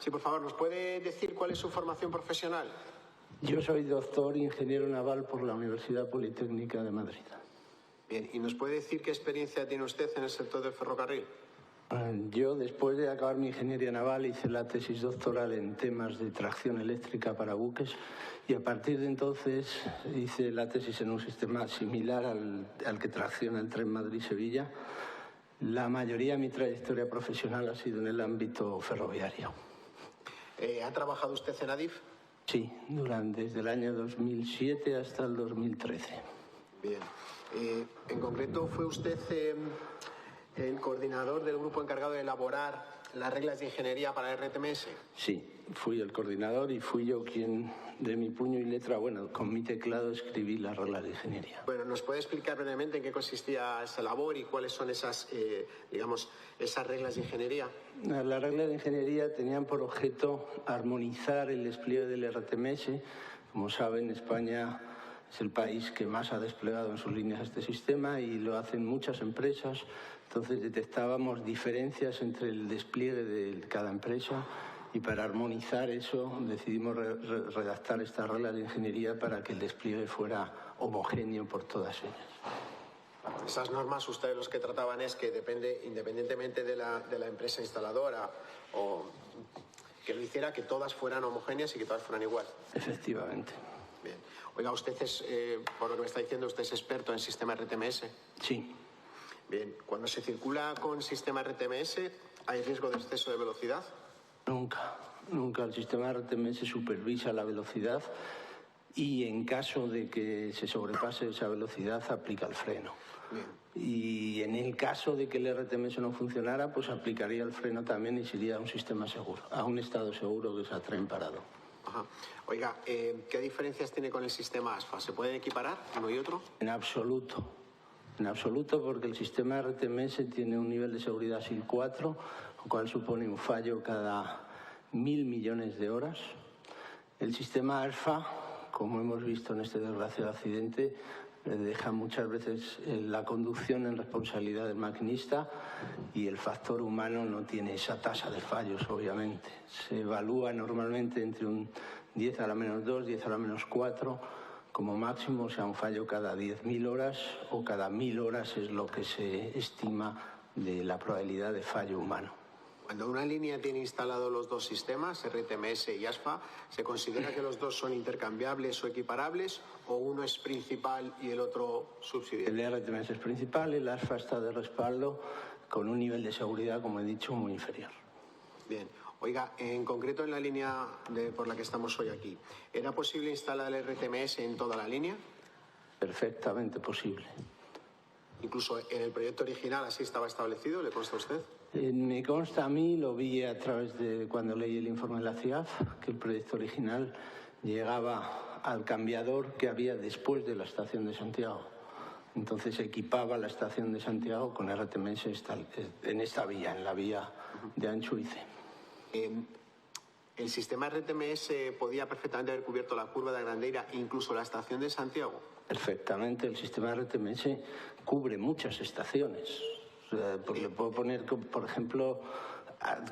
Sí, por favor, ¿nos puede decir cuál es su formación profesional? Yo soy doctor ingeniero naval por la Universidad Politécnica de Madrid. Bien, ¿y nos puede decir qué experiencia tiene usted en el sector del ferrocarril? Yo, después de acabar mi ingeniería naval, hice la tesis doctoral en temas de tracción eléctrica para buques y a partir de entonces hice la tesis en un sistema similar al que tracciona el tren Madrid-Sevilla. La mayoría de mi trayectoria profesional ha sido en el ámbito ferroviario. ¿Ha trabajado usted en Adif? Sí, desde el año 2007 hasta el 2013. Bien. En concreto, ¿fue usted el coordinador del grupo encargado de elaborar las reglas de ingeniería para el RTMS? Sí, fui el coordinador y fui yo quien, de mi puño y letra, con mi teclado escribí las reglas de ingeniería. Bueno, ¿nos puede explicar brevemente en qué consistía esa labor y cuáles son esas, esas reglas de ingeniería? Las reglas de ingeniería tenían por objeto armonizar el despliegue del RTMS. Como saben, España es el país que más ha desplegado en sus líneas este sistema y lo hacen muchas empresas. Entonces detectábamos diferencias entre el despliegue de cada empresa y para armonizar eso decidimos redactar estas reglas de ingeniería para que el despliegue fuera homogéneo por todas ellas. Esas normas ustedes los que trataban es que depende, independientemente de la empresa instaladora o que lo hiciera, que todas fueran homogéneas y que todas fueran igual. Efectivamente. Bien. Oiga, usted es, por lo que me está diciendo, usted es experto en sistema RTMS. Sí. Bien. Cuando se circula con sistema RTMS, ¿hay riesgo de exceso de velocidad? Nunca. Nunca. El sistema RTMS supervisa la velocidad y en caso de que se sobrepase esa velocidad aplica el freno. Bien. Y en el caso de que el RTMS no funcionara, pues aplicaría el freno también y sería un sistema seguro, a un estado seguro que es a tren parado. Ajá. Oiga, ¿qué diferencias tiene con el sistema ASFA? ¿Se pueden equiparar uno y otro? En absoluto. En absoluto, porque el sistema RTMS tiene un nivel de seguridad SIL 4, lo cual supone un fallo cada 1.000 millones de horas. El sistema ASFA, como hemos visto en este desgraciado accidente, deja muchas veces la conducción en responsabilidad del maquinista y el factor humano no tiene esa tasa de fallos, obviamente. Se evalúa normalmente entre un 10 a la menos 2, 10 a la menos 4, como máximo, o sea, un fallo cada 10.000 horas o cada 1.000 horas es lo que se estima de la probabilidad de fallo humano. Cuando una línea tiene instalados los dos sistemas, RTMS y ASFA, ¿se considera que los dos son intercambiables o equiparables o uno es principal y el otro subsidiario? El RTMS es principal, el ASFA está de respaldo con un nivel de seguridad, como he dicho, muy inferior. Bien. Oiga, en concreto en la línea por la que estamos hoy aquí, ¿era posible instalar el RTMS en toda la línea? Perfectamente posible. Incluso en el proyecto original así estaba establecido, ¿le consta a usted? Me consta a mí, lo vi a través de cuando leí el informe de la CIAF, que el proyecto original llegaba al cambiador que había después de la estación de Santiago. Entonces equipaba la estación de Santiago con RTMS en esta vía, en la vía de ancho y C. ¿El sistema RTMS podía perfectamente haber cubierto la curva de Grandeira e incluso la estación de Santiago? Perfectamente, el sistema RTMS cubre muchas estaciones. Le puedo poner, por ejemplo,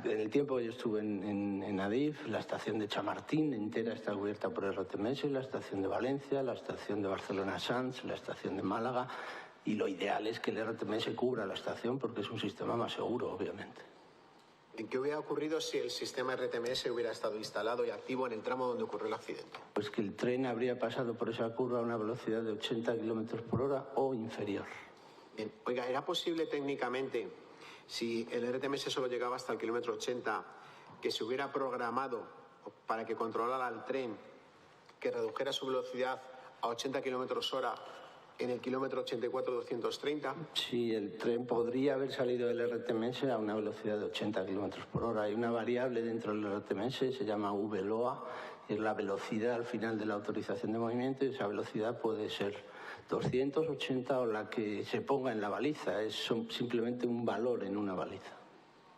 en el tiempo que yo estuve en Adif, la estación de Chamartín entera está cubierta por RTMS, la estación de Valencia, la estación de Barcelona-Sants, la estación de Málaga, y lo ideal es que el RTMS cubra la estación porque es un sistema más seguro, obviamente. ¿En qué hubiera ocurrido si el sistema RTMS hubiera estado instalado y activo en el tramo donde ocurrió el accidente? Pues que el tren habría pasado por esa curva a una velocidad de 80 kilómetros por hora o inferior. Bien. Oiga, ¿era posible técnicamente, si el RTMS solo llegaba hasta el kilómetro 80, que se hubiera programado para que controlara al tren, que redujera su velocidad a 80 kilómetros hora en el kilómetro 84-230? Sí, el tren podría haber salido del RTMS a una velocidad de 80 kilómetros por hora. Hay una variable dentro del RTMS, se llama VLOA, es la velocidad al final de la autorización de movimiento, y esa velocidad puede ser 280 o la que se ponga en la baliza, es simplemente un valor en una baliza.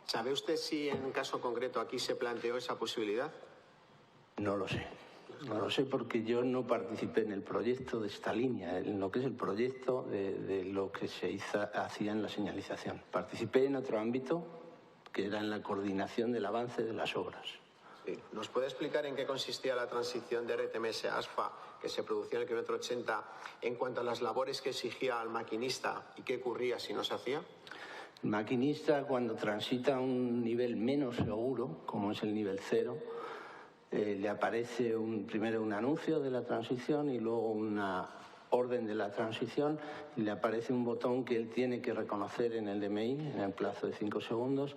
¿Sabe usted si en un caso concreto aquí se planteó esa posibilidad? No lo sé. No lo sé porque yo no participé en el proyecto de esta línea, en lo que es el proyecto de lo que se hacía en la señalización. Participé en otro ámbito, que era en la coordinación del avance de las obras. Sí. ¿Nos puede explicar en qué consistía la transición de RTMS a ASFA que se producía en el kilómetro 80 en cuanto a las labores que exigía al maquinista y qué ocurría si no se hacía? El maquinista, cuando transita a un nivel menos seguro, como es el nivel 0, le aparece primero un anuncio de la transición y luego una orden de la transición y le aparece un botón que él tiene que reconocer en el DMI en el plazo de 5 segundos.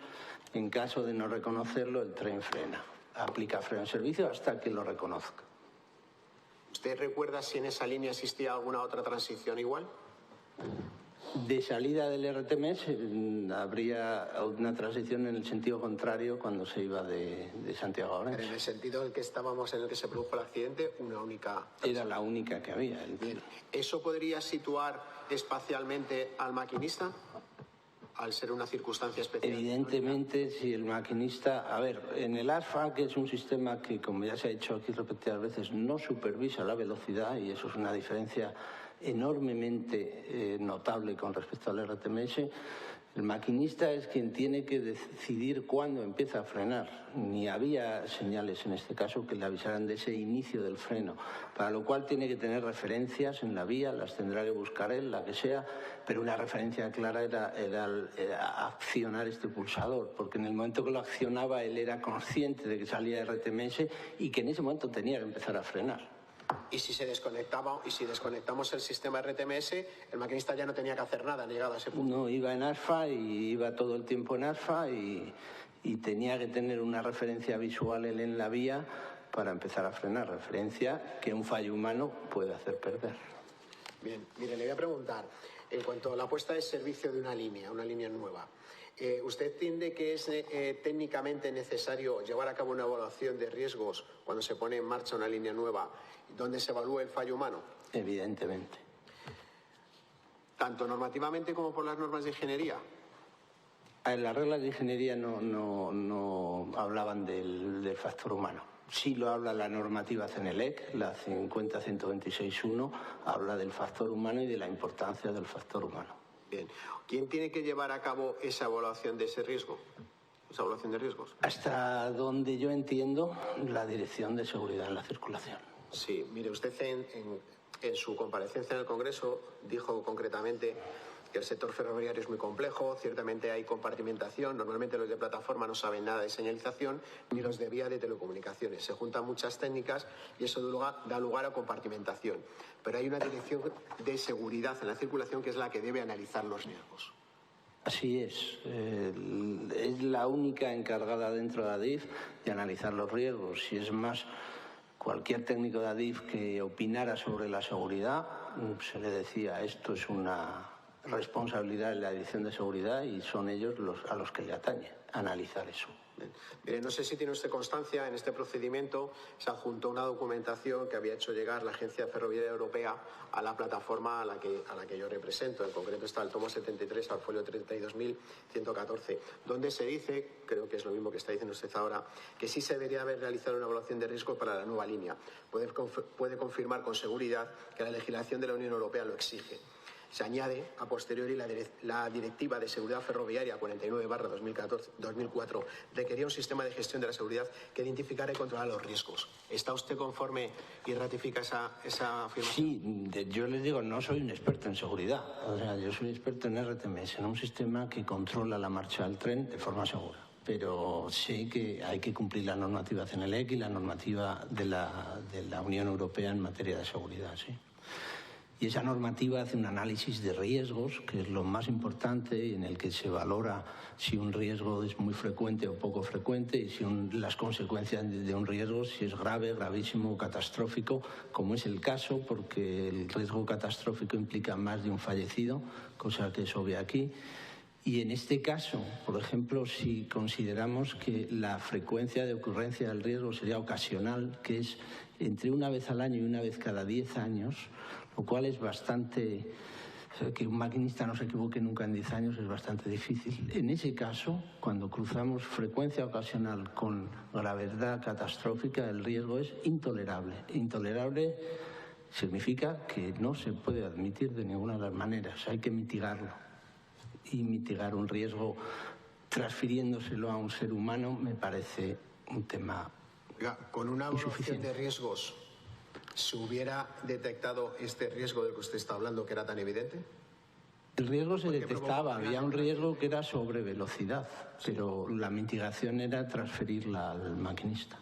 En caso de no reconocerlo, el tren frena. Aplica freno de servicio hasta que lo reconozca. ¿Usted recuerda si en esa línea existía alguna otra transición igual? De salida del RTMS habría una transición en el sentido contrario cuando se iba de Santiago a Orense. Pero en el sentido en el que estábamos, en el que se produjo el accidente, una única... Era la única que había. Bien. ¿Eso podría situar espacialmente al maquinista? Al ser una circunstancia especial. Evidentemente, si el maquinista... A ver, en el ASFA, que es un sistema que, como ya se ha dicho aquí repetidas veces, no supervisa la velocidad, y eso es una diferencia enormemente notable con respecto al RTMS, el maquinista es quien tiene que decidir cuándo empieza a frenar. Ni había señales en este caso que le avisaran de ese inicio del freno, para lo cual tiene que tener referencias en la vía, las tendrá que buscar él, la que sea, pero una referencia clara era accionar este pulsador, porque en el momento que lo accionaba él era consciente de que salía RTMS y que en ese momento tenía que empezar a frenar. Y si se desconectaba, y si desconectamos el sistema RTMS, el maquinista ya no tenía que hacer nada, llegado a ese punto. No, iba en ASFA y iba todo el tiempo en ASFA y tenía que tener una referencia visual él en la vía para empezar a frenar, referencia que un fallo humano puede hacer perder. Bien, mire, le voy a preguntar, en cuanto a la puesta de servicio de una línea nueva, ¿usted entiende que es técnicamente necesario llevar a cabo una evaluación de riesgos cuando se pone en marcha una línea nueva donde se evalúe el fallo humano? Evidentemente. ¿Tanto normativamente como por las normas de ingeniería? Las reglas de ingeniería no hablaban del factor humano. Sí lo habla la normativa CENELEC, la 50.126.1, habla del factor humano y de la importancia del factor humano. Bien. ¿Quién tiene que llevar a cabo esa evaluación de ese riesgo? ¿Esa evaluación de riesgos? Hasta donde yo entiendo, la Dirección de Seguridad en la Circulación. Sí, mire, usted en su comparecencia en el Congreso dijo concretamente que el sector ferroviario es muy complejo, ciertamente hay compartimentación, normalmente los de plataforma no saben nada de señalización, ni los de vía de telecomunicaciones. Se juntan muchas técnicas y eso da lugar a compartimentación. Pero hay una dirección de seguridad en la circulación que es la que debe analizar los riesgos. Así es. Es la única encargada dentro de ADIF de analizar los riesgos. Si es más, cualquier técnico de ADIF que opinara sobre la seguridad, se le decía, esto es una responsabilidad de la Dirección de Seguridad y son ellos a los que le atañe analizar eso. Mire, no sé si tiene usted constancia, en este procedimiento se adjuntó una documentación que había hecho llegar la Agencia Ferroviaria Europea a la plataforma a la que yo represento. En concreto está el tomo 73 al folio 32.114, donde se dice, creo que es lo mismo que está diciendo usted ahora, que sí se debería haber realizado una evaluación de riesgo para la nueva línea. Puede confirmar con seguridad que la legislación de la Unión Europea lo exige. Se añade a posteriori la Directiva de Seguridad Ferroviaria 49/2004 requería un sistema de gestión de la seguridad que identificara y controlara los riesgos. ¿Está usted conforme y ratifica esa afirmación? Sí, yo les digo, no soy un experto en seguridad. O sea, yo soy experto en RTMS, en un sistema que controla la marcha del tren de forma segura. Pero sé que hay que cumplir la normativa CENELEC y la normativa de la Unión Europea en materia de seguridad, sí. Y esa normativa hace un análisis de riesgos, que es lo más importante, en el que se valora si un riesgo es muy frecuente o poco frecuente y si las consecuencias de un riesgo, si es grave, gravísimo o catastrófico, como es el caso, porque el riesgo catastrófico implica más de un fallecido, cosa que es obvia aquí. Y en este caso, por ejemplo, si consideramos que la frecuencia de ocurrencia del riesgo sería ocasional, que es entre una vez al año y una vez cada 10 años, lo cual es bastante... que un maquinista no se equivoque nunca en 10 años es bastante difícil. En ese caso, cuando cruzamos frecuencia ocasional con gravedad catastrófica, el riesgo es intolerable. Intolerable significa que no se puede admitir de ninguna de las maneras, hay que mitigarlo. Y mitigar un riesgo transfiriéndoselo a un ser humano me parece un tema Oiga, con una evaluación insuficiente. de riesgos, ¿se hubiera detectado este riesgo del que usted está hablando, que era tan evidente? El riesgo se Porque detectaba, provocó había un riesgo que era sobre velocidad, pero la mitigación era transferirla al maquinista.